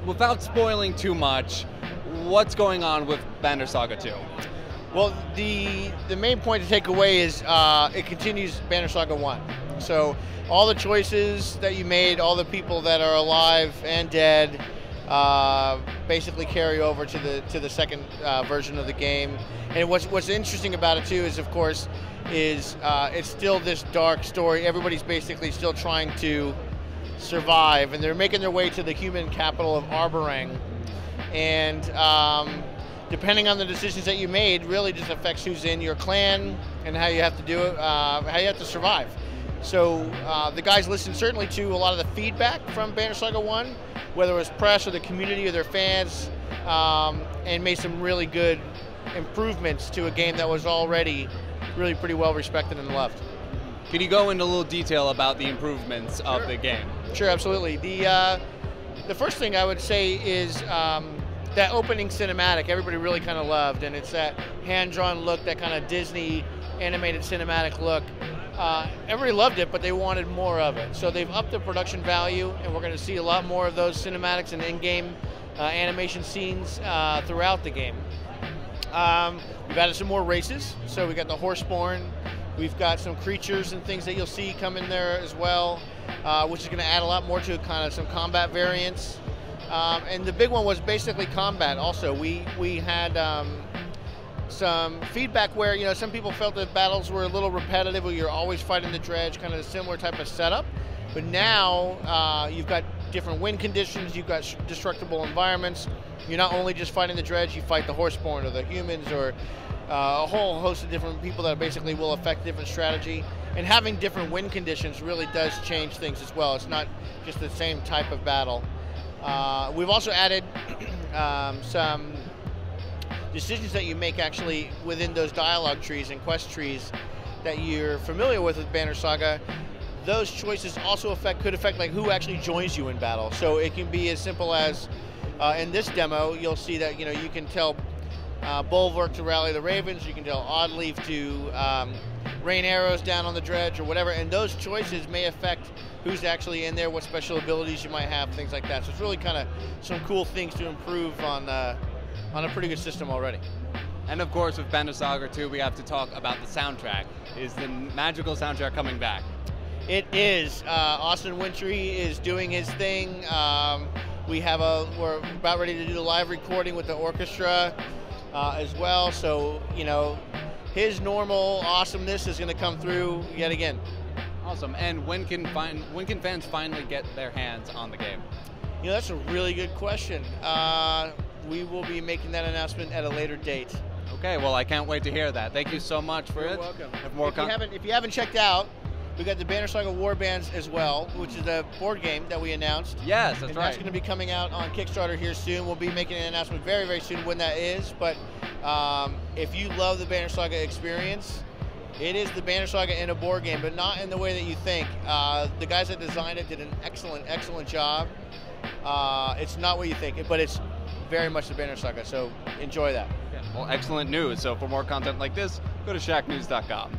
Without spoiling too much, what's going on with Banner Saga 2? Well, the main point to take away is it continues Banner Saga 1. So all the choices that you made, all the people that are alive and dead, basically carry over to the second version of the game. And what's interesting about it too is, of course, it's still this dark story. Everybody's basically still trying to survive, and they're making their way to the human capital of Arborang. And depending on the decisions that you made, really just affects who's in your clan and how you have to do it, how you have to survive. So the guys listened certainly to a lot of the feedback from Banner Saga 1, whether it was press or the community or their fans, and made some really good improvements to a game that was already really pretty well respected and loved. Can you go into a little detail about the improvements of the game? Sure, absolutely. The first thing I would say is that opening cinematic everybody really kind of loved, and it's that hand-drawn look, that kind of Disney animated cinematic look. Everybody loved it, but they wanted more of it. So they've upped the production value, and we're going to see a lot more of those cinematics and in-game animation scenes throughout the game. We've added some more races, so we got the Horseborn. We've got some creatures and things that you'll see come in there as well, which is going to add a lot more to kind of some combat variants. And the big one was basically combat also. We had some feedback where, you know, some people felt that battles were a little repetitive, where you're always fighting the dredge, kind of a similar type of setup. But now you've got different wind conditions, you've got destructible environments. You're not only just fighting the dredge, you fight the Horseborn or the humans or a whole host of different people that basically will affect different strategy. And having different wind conditions really does change things as well. It's not just the same type of battle. We've also added some decisions that you make actually within those dialogue trees and quest trees that you're familiar with Banner Saga. Those choices also could affect like who actually joins you in battle. So it can be as simple as in this demo, you'll see that, you know, you can tell Bulwark to rally the Ravens, you can tell Oddleaf to rain arrows down on the dredge or whatever, and those choices may affect who's actually in there, what special abilities you might have, things like that. So it's really kind of some cool things to improve on a pretty good system already. And of course, with Banner Saga 2, we have to talk about the soundtrack. Is the magical soundtrack coming back? It is. Austin Wintry is doing his thing. We're about ready to do the live recording with the orchestra as well. So, you know, his normal awesomeness is going to come through yet again. Awesome. And when can fans finally get their hands on the game? You know, that's a really good question. We will be making that announcement at a later date. Okay, well, I can't wait to hear that. Thank you so much for it. You're welcome. If you haven't checked out, we got the Banner Saga Warbands as well, which is a board game that we announced. Yes, that's right. That's going to be coming out on Kickstarter here soon. We'll be making an announcement very, very soon when that is. But if you love the Banner Saga experience, it is the Banner Saga in a board game, but not in the way that you think. The guys that designed it did an excellent, excellent job. It's not what you think, but it's very much the Banner Saga, so enjoy that. Yeah. Well, excellent news. So for more content like this, go to shacknews.com.